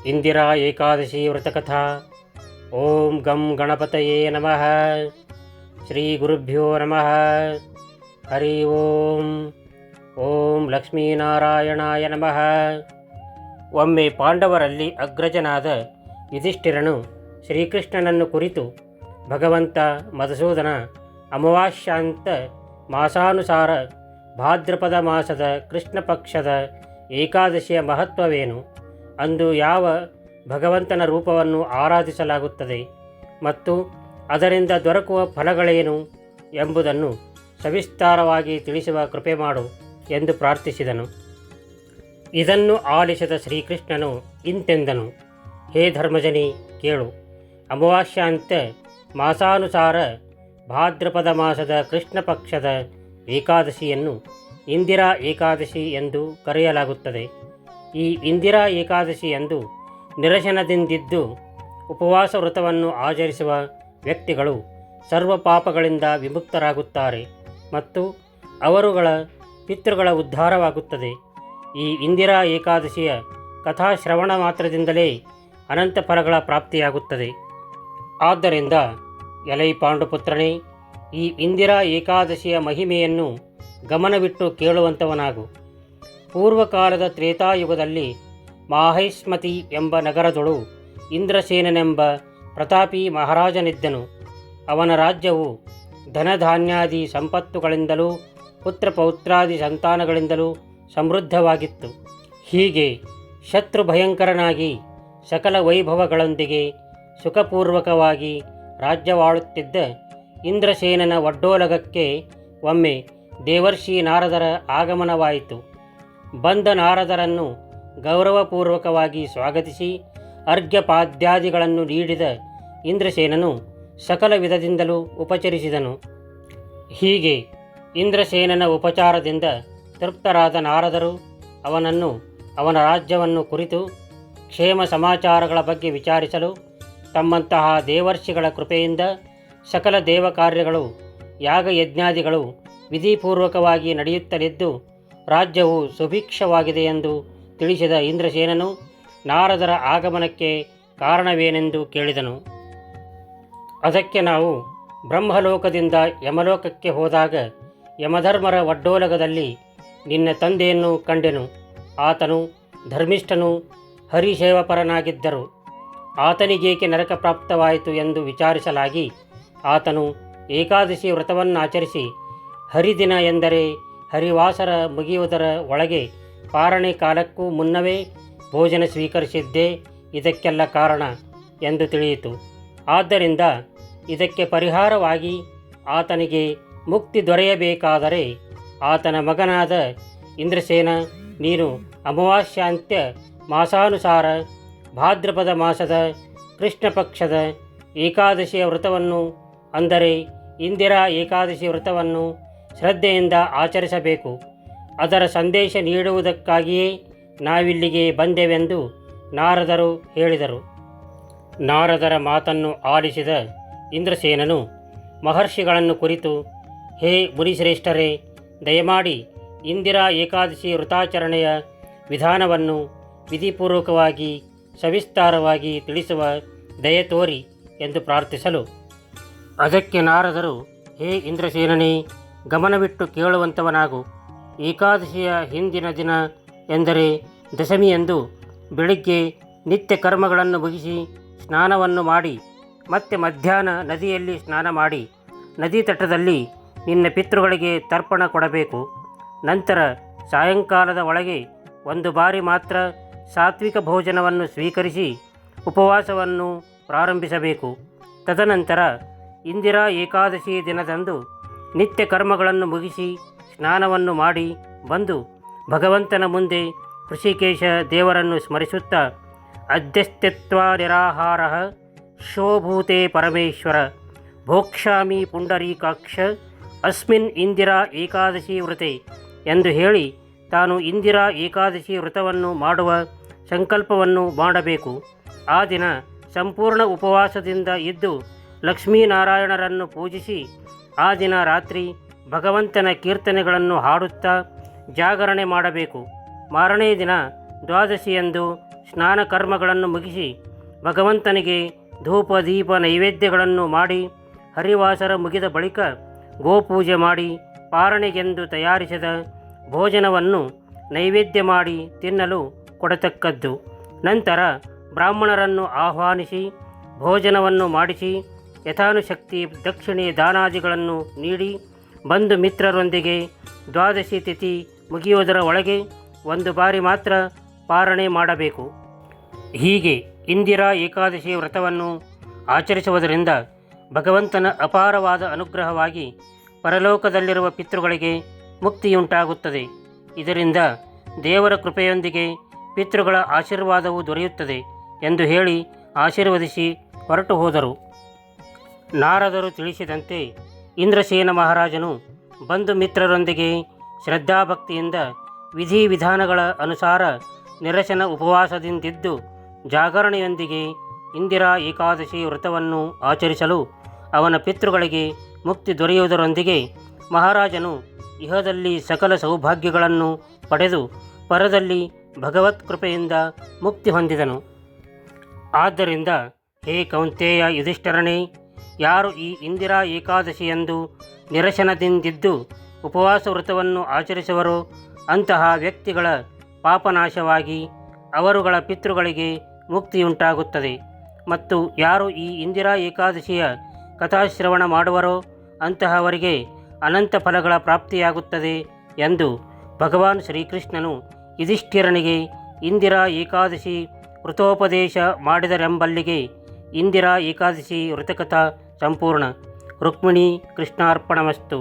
ಇಂದಿರಾ ಏಕಾದಶಿ ವ್ರತಕಥಾ. ಓಂ ಗಂ ಗಣಪತಯೇ ನಮಃ. ಶ್ರೀ ಗುರುಭ್ಯೋ ನಮಃ. ಹರಿ ಓಂ. ಓಂ ಲಕ್ಷ್ಮೀನಾರಾಯಣಾಯ ನಮಃ. ಒಮ್ಮೆ ಪಾಂಡವರಲ್ಲಿ ಅಗ್ರಜನಾದ ಯುಧಿಷ್ಠಿರನು ಶ್ರೀಕೃಷ್ಣನನ್ನು ಕುರಿತು, ಭಗವಂತ ಮಧುಸೂದನ, ಅಮಾವಾಸ್ಯಾಂತ ಮಾಸಾನುಸಾರ ಭಾದ್ರಪದ ಮಾಸದ ಕೃಷ್ಣ ಪಕ್ಷದ ಏಕಾದಶಿಯ ಮಹತ್ವವೇನು, ಅಂದು ಯಾವ ಭಗವಂತನ ರೂಪವನ್ನು ಆರಾಧಿಸಲಾಗುತ್ತದೆ ಮತ್ತು ಅದರಿಂದ ದೊರಕುವ ಫಲಗಳೇನು ಎಂಬುದನ್ನು ಸವಿಸ್ತಾರವಾಗಿ ತಿಳಿಸುವ ಕೃಪೆ ಮಾಡು ಎಂದು ಪ್ರಾರ್ಥಿಸಿದನು. ಇದನ್ನು ಆಲಿಸಿದ ಶ್ರೀಕೃಷ್ಣನು ಇಂತೆಂದನು: ಹೇ ಧರ್ಮಜನಿ, ಕೇಳು. ಅಮಾವಾಸ್ಯಾಂತ ಮಾಸಾನುಸಾರ ಭಾದ್ರಪದ ಮಾಸದ ಕೃಷ್ಣ ಪಕ್ಷದ ಏಕಾದಶಿಯನ್ನು ಇಂದಿರಾ ಏಕಾದಶಿ ಎಂದು ಕರೆಯಲಾಗುತ್ತದೆ. ಈ ಇಂದಿರಾ ಏಕಾದಶಿಯಂದು ನಿರಶನದಿಂದಿದ್ದು ಉಪವಾಸ ವ್ರತವನ್ನು ಆಚರಿಸುವ ವ್ಯಕ್ತಿಗಳು ಸರ್ವ ಪಾಪಗಳಿಂದ ವಿಮುಕ್ತರಾಗುತ್ತಾರೆ ಮತ್ತು ಅವರುಗಳ ಪಿತೃಗಳ ಉದ್ಧಾರವಾಗುತ್ತದೆ. ಈ ಇಂದಿರಾ ಏಕಾದಶಿಯ ಕಥಾಶ್ರವಣ ಮಾತ್ರದಿಂದಲೇ ಅನಂತ ಫಲಗಳ ಪ್ರಾಪ್ತಿಯಾಗುತ್ತದೆ. ಆದ್ದರಿಂದ ಎಲೈ ಪಾಂಡುಪುತ್ರನೇ, ಈ ಇಂದಿರಾ ಏಕಾದಶಿಯ ಮಹಿಮೆಯನ್ನು ಗಮನವಿಟ್ಟು ಕೇಳುವಂಥವನಾಗು. ಪೂರ್ವಕಾಲದ ತ್ರೇತಾಯುಗದಲ್ಲಿ ಮಾಹೈಸ್ಮತಿ ಎಂಬ ನಗರದೊಳು ಇಂದ್ರಸೇನನೆಂಬ ಪ್ರತಾಪಿ ಮಹಾರಾಜನಿದ್ದನು. ಅವನ ರಾಜ್ಯವು ಧನಧಾನ್ಯಾದಿ ಸಂಪತ್ತುಗಳಿಂದಲೂ ಪುತ್ರಪೌತ್ರಾದಿ ಸಂತಾನಗಳಿಂದಲೂ ಸಮೃದ್ಧವಾಗಿತ್ತು. ಹೀಗೆ ಶತ್ರು ಭಯಂಕರನಾಗಿ ಸಕಲ ವೈಭವಗಳೊಂದಿಗೆ ಸುಖಪೂರ್ವಕವಾಗಿ ರಾಜ್ಯವಾಳುತ್ತಿದ್ದ ಇಂದ್ರಸೇನನ ಒಡ್ಡೋಲಗಕ್ಕೆ ಒಮ್ಮೆ ದೇವರ್ಷಿ ನಾರದರ ಆಗಮನವಾಯಿತು. ಬಂದ ನಾರದರನ್ನು ಗೌರವಪೂರ್ವಕವಾಗಿ ಸ್ವಾಗತಿಸಿ ಅರ್ಘ್ಯಪಾದ್ಯಾದಿಗಳನ್ನು ನೀಡಿದ ಇಂದ್ರಸೇನನು ಸಕಲ ವಿಧದಿಂದಲೂ ಉಪಚರಿಸಿದನು. ಹೀಗೆ ಇಂದ್ರಸೇನನ ಉಪಚಾರದಿಂದ ತೃಪ್ತರಾದ ನಾರದರು ಅವನನ್ನು ಅವನ ರಾಜ್ಯವನ್ನು ಕುರಿತು ಕ್ಷೇಮ ಸಮಾಚಾರಗಳ ಬಗ್ಗೆ ವಿಚಾರಿಸಲು, ತಮ್ಮಂತಹ ದೇವರ್ಷಿಗಳ ಕೃಪೆಯಿಂದ ಸಕಲ ದೇವಕಾರ್ಯಗಳು ಯಾಗಯಜ್ಞಾದಿಗಳು ವಿಧಿಪೂರ್ವಕವಾಗಿ ನಡೆಯುತ್ತಲಿದ್ದು ರಾಜ್ಯವು ಸುಭಿಕ್ಷವಾಗಿದೆ ಎಂದು ತಿಳಿಸಿದ ಇಂದ್ರಸೇನನು ನಾರದರ ಆಗಮನಕ್ಕೆ ಕಾರಣವೇನೆಂದು ಕೇಳಿದನು. ಅದಕ್ಕೆ ನಾವು ಬ್ರಹ್ಮಲೋಕದಿಂದ ಯಮಲೋಕಕ್ಕೆ ಹೋದಾಗ ಯಮಧರ್ಮರ ಒಡ್ಡೋಲಗದಲ್ಲಿ ನಿನ್ನ ತಂದೆಯನ್ನು ಕಂಡೆನು. ಆತನು ಧರ್ಮಿಷ್ಠನು, ಹರಿಸೇವಪರನಾಗಿದ್ದರು. ಆತನಿಗೇಕೆ ನರಕ ಪ್ರಾಪ್ತವಾಯಿತು ಎಂದು ವಿಚಾರಿಸಲಾಗಿ, ಆತನು ಏಕಾದಶಿ ವ್ರತವನ್ನಾಚರಿಸಿ ಹರಿದಿನ ಎಂದರೆ ಹರಿವಾಸರ ಮುಗಿಯುವುದರ ಒಳಗೆ ಪಾರಣೆ ಕಾಲಕ್ಕೂ ಮುನ್ನವೇ ಭೋಜನ ಸ್ವೀಕರಿಸಿದ್ದೇ ಇದಕ್ಕೆಲ್ಲ ಕಾರಣ ಎಂದು ತಿಳಿಯಿತು. ಆದ್ದರಿಂದ ಇದಕ್ಕೆ ಪರಿಹಾರವಾಗಿ ಆತನಿಗೆ ಮುಕ್ತಿ ದೊರೆಯಬೇಕಾದರೆ ಆತನ ಮಗನಾದ ಇಂದ್ರಸೇನ, ನೀನು ಅಮಾವಾಸ್ಯಾಂತ್ಯ ಮಾಸಾನುಸಾರ ಭಾದ್ರಪದ ಮಾಸದ ಕೃಷ್ಣ ಪಕ್ಷದ ಏಕಾದಶಿಯ ವ್ರತವನ್ನು, ಅಂದರೆ ಇಂದಿರಾ ಏಕಾದಶಿ ವ್ರತವನ್ನು ಶ್ರದ್ಧೆಯಿಂದ ಆಚರಿಸಬೇಕು. ಅದರ ಸಂದೇಶ ನೀಡುವುದಕ್ಕಾಗಿಯೇ ನಾವಿಲ್ಲಿಗೆ ಬಂದೆವೆಂದು ನಾರದರು ಹೇಳಿದರು. ನಾರದರ ಮಾತನ್ನು ಆಲಿಸಿದ ಇಂದ್ರಸೇನನು ಮಹರ್ಷಿಗಳನ್ನು ಕುರಿತು, ಹೇ ಮುನಿಶ್ರೇಷ್ಠರೇ, ದಯಮಾಡಿ ಇಂದಿರಾ ಏಕಾದಶಿ ವ್ರತಾಚರಣೆಯ ವಿಧಾನವನ್ನು ವಿಧಿಪೂರ್ವಕವಾಗಿ ಸವಿಸ್ತಾರವಾಗಿ ತಿಳಿಸುವ ದಯೆ ತೋರಿ ಎಂದು ಪ್ರಾರ್ಥಿಸಲು, ಅದಕ್ಕೆ ನಾರದರು, ಹೇ ಇಂದ್ರಸೇನನೇ, ಗಮನವಿಟ್ಟು ಕೇಳುವಂಥವನಾಗು. ಏಕಾದಶಿಯ ಹಿಂದಿನ ದಿನ ಎಂದರೆ ದಶಮಿಯಂದು ಬೆಳಿಗ್ಗೆ ನಿತ್ಯ ಕರ್ಮಗಳನ್ನು ಮುಗಿಸಿ ಸ್ನಾನವನ್ನು ಮಾಡಿ ಮತ್ತೆ ಮಧ್ಯಾಹ್ನ ನದಿಯಲ್ಲಿ ಸ್ನಾನ ಮಾಡಿ ನದಿ ತಟದಲ್ಲಿ ನಿನ್ನ ಪಿತೃಗಳಿಗೆ ತರ್ಪಣ ಕೊಡಬೇಕು. ನಂತರ ಸಾಯಂಕಾಲದ ಒಳಗೆ ಒಂದು ಬಾರಿ ಮಾತ್ರ ಸಾತ್ವಿಕ ಭೋಜನವನ್ನು ಸ್ವೀಕರಿಸಿ ಉಪವಾಸವನ್ನು ಪ್ರಾರಂಭಿಸಬೇಕು. ತದನಂತರ ಇಂದಿರಾ ಏಕಾದಶಿ ದಿನದಂದು ನಿತ್ಯ ಕರ್ಮಗಳನ್ನು ಮುಗಿಸಿ ಸ್ನಾನವನ್ನು ಮಾಡಿ ಬಂದು ಭಗವಂತನ ಮುಂದೆ ಋಷಿಕೇಶ ದೇವರನ್ನು ಸ್ಮರಿಸುತ್ತಾ, ಅಧ್ಯಸ್ತ್ಯತ್ವ ನಿರಾಹಾರ ಶೋಭೂತೆ ಪರಮೇಶ್ವರ ಭೋಕ್ಷಾಮಿ ಪುಂಡರೀಕಾಕ್ಷ ಅಸ್ಮಿನ್ ಇಂದಿರಾ ಏಕಾದಶಿ ವ್ರತೆ ಎಂದು ಹೇಳಿ ತಾನು ಇಂದಿರಾ ಏಕಾದಶಿ ವ್ರತವನ್ನು ಮಾಡುವ ಸಂಕಲ್ಪವನ್ನು ಮಾಡಬೇಕು. ಆ ದಿನ ಸಂಪೂರ್ಣ ಉಪವಾಸದಿಂದ ಇದ್ದು ಲಕ್ಷ್ಮೀನಾರಾಯಣರನ್ನು ಪೂಜಿಸಿ ಆ ದಿನ ರಾತ್ರಿ ಭಗವಂತನ ಕೀರ್ತನೆಗಳನ್ನು ಹಾಡುತ್ತಾ ಜಾಗರಣೆ ಮಾಡಬೇಕು. ಮಾರನೇ ದಿನ ದ್ವಾದಶಿಯಂದು ಸ್ನಾನ ಕರ್ಮಗಳನ್ನು ಮುಗಿಸಿ ಭಗವಂತನಿಗೆ ಧೂಪ ದೀಪ ನೈವೇದ್ಯಗಳನ್ನು ಮಾಡಿ ಹರಿವಾಸರ ಮುಗಿದ ಬಳಿಕ ಗೋಪೂಜೆ ಮಾಡಿ ಪಾರಣೆಗೆಂದು ತಯಾರಿಸಿದ ಭೋಜನವನ್ನು ನೈವೇದ್ಯ ಮಾಡಿ ತಿನ್ನಲು ಕೊಡತಕ್ಕದ್ದು. ನಂತರ ಬ್ರಾಹ್ಮಣರನ್ನು ಆಹ್ವಾನಿಸಿ ಭೋಜನವನ್ನು ಮಾಡಿಸಿ ಯಥಾನುಶಕ್ತಿ ದಕ್ಷಿಣೆ ದಾನಾದಿಗಳನ್ನು ನೀಡಿ ಬಂಧು ಮಿತ್ರರೊಂದಿಗೆ ದ್ವಾದಶಿ ತಿಥಿ ಮುಗಿಯುವುದರ ಒಳಗೆ ಒಂದು ಬಾರಿ ಮಾತ್ರ ಪಾರಣೆ ಮಾಡಬೇಕು. ಹೀಗೆ ಇಂದಿರಾ ಏಕಾದಶಿ ವ್ರತವನ್ನು ಆಚರಿಸುವುದರಿಂದ ಭಗವಂತನ ಅಪಾರವಾದ ಅನುಗ್ರಹವಾಗಿ ಪರಲೋಕದಲ್ಲಿರುವ ಪಿತೃಗಳಿಗೆ ಮುಕ್ತಿಯುಂಟಾಗುತ್ತದೆ. ಇದರಿಂದ ದೇವರ ಕೃಪೆಯೊಂದಿಗೆ ಪಿತೃಗಳ ಆಶೀರ್ವಾದವು ದೊರೆಯುತ್ತದೆ ಎಂದು ಹೇಳಿ ಆಶೀರ್ವದಿಸಿ ಹೊರಟು ಹೋದರು. ನಾರದರು ತಿಳಿಸಿದಂತೆ ಇಂದ್ರಸೇನ ಮಹಾರಾಜನು ಬಂಧು ಮಿತ್ರರೊಂದಿಗೆ ಶ್ರದ್ಧಾಭಕ್ತಿಯಿಂದ ವಿಧಿವಿಧಾನಗಳ ಅನುಸಾರ ನಿರಶನ ಉಪವಾಸದಿಂದಿದ್ದು ಜಾಗರಣೆಯೊಂದಿಗೆ ಇಂದಿರಾ ಏಕಾದಶಿ ವ್ರತವನ್ನು ಆಚರಿಸಲು ಅವನ ಪಿತೃಗಳಿಗೆ ಮುಕ್ತಿ ದೊರೆಯುವುದರೊಂದಿಗೆ ಮಹಾರಾಜನು ಇಹದಲ್ಲಿ ಸಕಲ ಸೌಭಾಗ್ಯಗಳನ್ನು ಪಡೆದು ಪರದಲ್ಲಿ ಭಗವತ್ ಕೃಪೆಯಿಂದ ಮುಕ್ತಿ ಹೊಂದಿದನು. ಆದ್ದರಿಂದ ಹೇ ಕೌಂತೆಯ ಯುಧಿಷ್ಠರನೇ, ಯಾರು ಈ ಇಂದಿರಾ ಏಕಾದಶಿಯಂದು ನಿರಶನದಿಂದಿದ್ದು ಉಪವಾಸ ವ್ರತವನ್ನು ಆಚರಿಸುವರೋ ಅಂತಹ ವ್ಯಕ್ತಿಗಳ ಪಾಪನಾಶವಾಗಿ ಅವರುಗಳ ಪಿತೃಗಳಿಗೆ ಮುಕ್ತಿಯುಂಟಾಗುತ್ತದೆ. ಮತ್ತು ಯಾರು ಈ ಇಂದಿರಾ ಏಕಾದಶಿಯ ಕಥಾಶ್ರವಣ ಮಾಡುವರೋ ಅಂತಹವರಿಗೆ ಅನಂತ ಫಲಗಳ ಪ್ರಾಪ್ತಿಯಾಗುತ್ತದೆ ಎಂದು ಭಗವಾನ್ ಶ್ರೀಕೃಷ್ಣನು ಯುಧಿಷ್ಠಿರನಿಗೆ ಇಂದಿರಾ ಏಕಾದಶಿ ವ್ರತೋಪದೇಶ ಮಾಡಿದರೆಂಬಲ್ಲಿಗೆ ಇಂದಿರಾ ಏಕಾದಶಿ ವ್ರತಕಥಾ ಸಂಪೂರ್ಣ. ರುಕ್ಮಿಣಿ ಕೃಷ್ಣಾರ್ಪಣಮಸ್ತು.